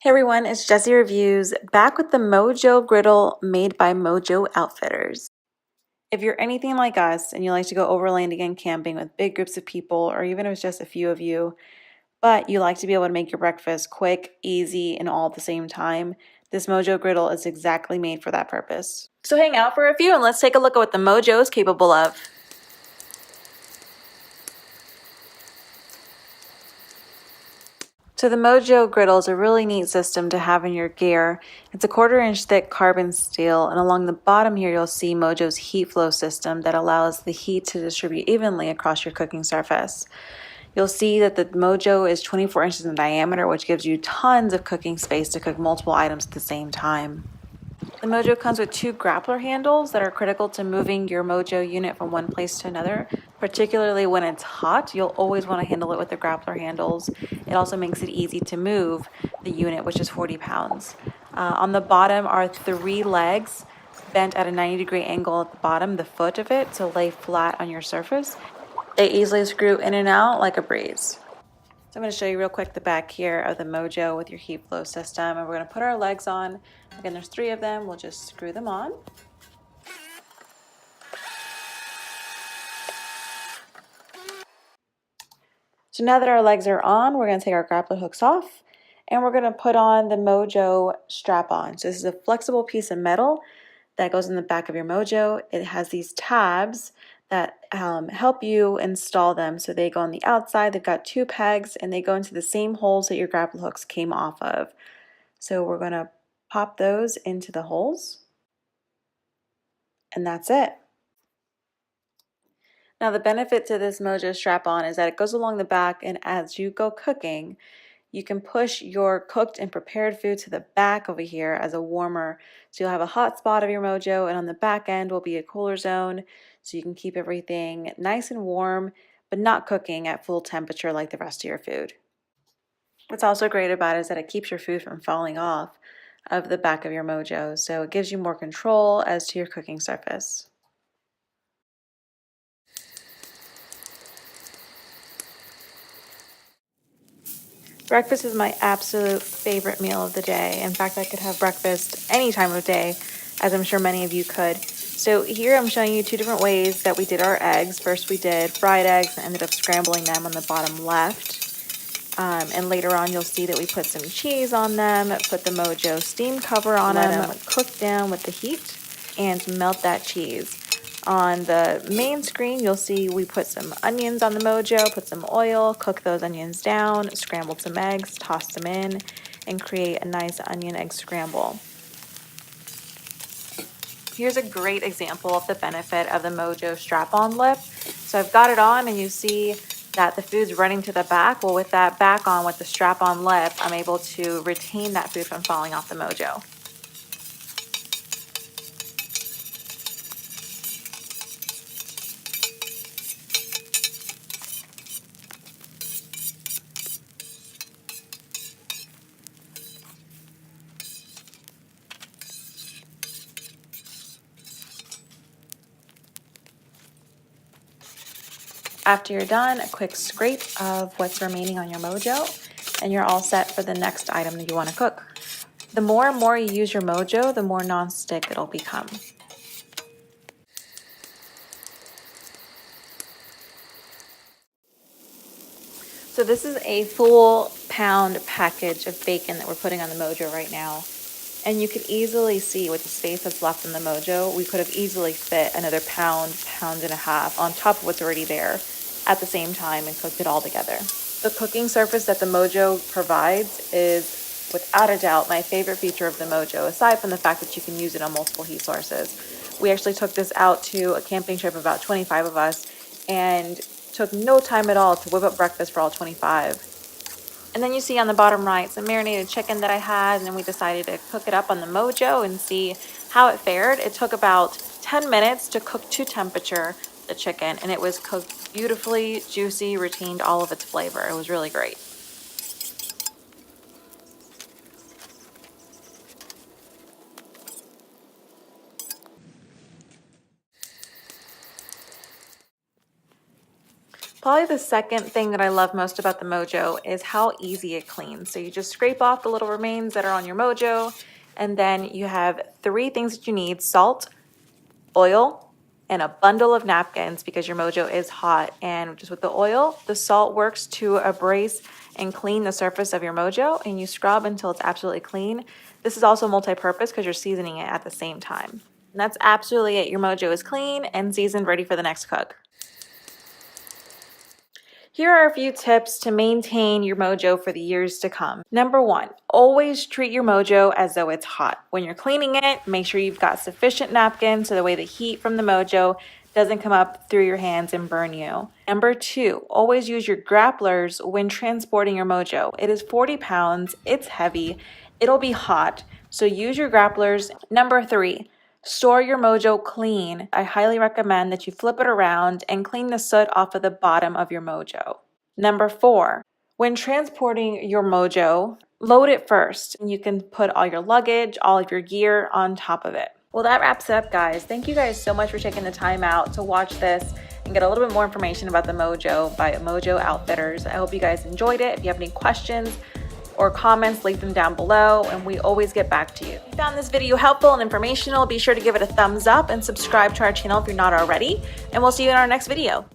Hey everyone, it's Jessie Reviews, back with the MoJoe Griddle made by MoJoe Outfitters. If you're anything like us and you like to go overlanding and camping with big groups of people, or even if it's just a few of you, but you like to be able to make your breakfast quick, easy, and all at the same time, this MoJoe Griddle is exactly made for that purpose. So hang out for a few and let's take a look at what the MoJoe is capable of. So the MoJoe Griddle is a really neat system to have in your gear. It's a 1/4 inch thick carbon steel, and along the bottom here you'll see MoJoe's heat flow system that allows the heat to distribute evenly across your cooking surface. You'll see that the MoJoe is 24 inches in diameter, which gives you tons of cooking space to cook multiple items at the same time. The MoJoe comes with 2 grappler handles that are critical to moving your MoJoe unit from one place to another, particularly when it's hot. You'll always want to handle it with the grappler handles. It also makes it easy to move the unit, which is 40 pounds. On the bottom are 3 legs bent at a 90-degree angle at the bottom, the foot of it, to lay flat on your surface. They easily screw in and out like a breeze. So I'm going to show you real quick the back here of the MoJoe with your heat flow system, and we're going to put our legs on. Again, there's 3 of them. We'll just screw them on. So now that our legs are on, we're going to take our grappler hooks off, and we're going to put on the MoJoe strap on. So this is a flexible piece of metal that goes in the back of your MoJoe. It has these tabs that help you install them. So they go on the outside. They've got 2 pegs, and they go into the same holes that your grapple hooks came off of. So we're going to pop those into the holes, and that's it. Now the benefit to this MoJoe strap-on is that it goes along the back, and as you go cooking, you can push your cooked and prepared food to the back over here as a warmer. So you'll have a hot spot of your MoJoe, and on the back end will be a cooler zone, so you can keep everything nice and warm, but not cooking at full temperature like the rest of your food. What's also great about it is that it keeps your food from falling off of the back of your MoJoe, so it gives you more control as to your cooking surface. Breakfast is my absolute favorite meal of the day. In fact, I could have breakfast any time of day, as I'm sure many of you could. So here I'm showing you 2 different ways that we did our eggs. First we did fried eggs and ended up scrambling them on the bottom left. And later on you'll see that we put some cheese on them, put the MoJoe steam cover on them, cook down with the heat, and melt that cheese. On the main screen, you'll see we put some onions on the MoJoe, put some oil, cook those onions down, scrambled some eggs, tossed them in, and create a nice onion egg scramble. Here's a great example of the benefit of the MoJoe strap-on lip. So I've got it on, and you see that the food's running to the back. Well, with that back on, with the strap-on lip, I'm able to retain that food from falling off the MoJoe. After you're done, a quick scrape of what's remaining on your MoJoe, and you're all set for the next item that you want to cook. The more and more you use your MoJoe, the more non-stick it'll become. So this is a full pound package of bacon that we're putting on the MoJoe right now. And you could easily see with the space that's left in the MoJoe, we could have easily fit another pound, pound and a half on top of what's already there at the same time and cooked it all together. The cooking surface that the MoJoe provides is without a doubt my favorite feature of the MoJoe, aside from the fact that you can use it on multiple heat sources. We actually took this out to a camping trip of about 25 of us and took no time at all to whip up breakfast for all 25. And then you see on the bottom right some marinated chicken that I had, and then we decided to cook it up on the MoJoe and see how it fared. It took about 10 minutes to cook to temperature, the chicken, and it was cooked beautifully, juicy, retained all of its flavor. It was really great. Probably the second thing that I love most about the MoJoe is how easy it cleans. So you just scrape off the little remains that are on your MoJoe, and then you have 3 things that you need: salt, oil, and a bundle of napkins, because your MoJoe is hot. And just with the oil, the salt works to abrade and clean the surface of your MoJoe, and you scrub until it's absolutely clean. This is also multi-purpose because you're seasoning it at the same time. And that's absolutely it. Your MoJoe is clean and seasoned, ready for the next cook. Here are a few tips to maintain your MoJoe for the years to come. Number 1, always treat your MoJoe as though it's hot. When you're cleaning it, make sure you've got sufficient napkins so the way the heat from the MoJoe doesn't come up through your hands and burn you. Number 2, always use your grapplers when transporting your MoJoe. It is 40 pounds, it's heavy, it'll be hot, so use your grapplers. Number 3, store your MoJoe clean. I highly recommend that you flip it around and clean the soot off of the bottom of your MoJoe. Number 4, when transporting your MoJoe, load it first. You can put all your luggage, all of your gear on top of it. Well, that wraps it up, guys. Thank you guys so much for taking the time out to watch this and get a little bit more information about the MoJoe by MoJoe Outfitters. I hope you guys enjoyed it. If you have any questions or comments, leave them down below, and we always get back to you. If you found this video helpful and informational, be sure to give it a thumbs up and subscribe to our channel if you're not already, and we'll see you in our next video.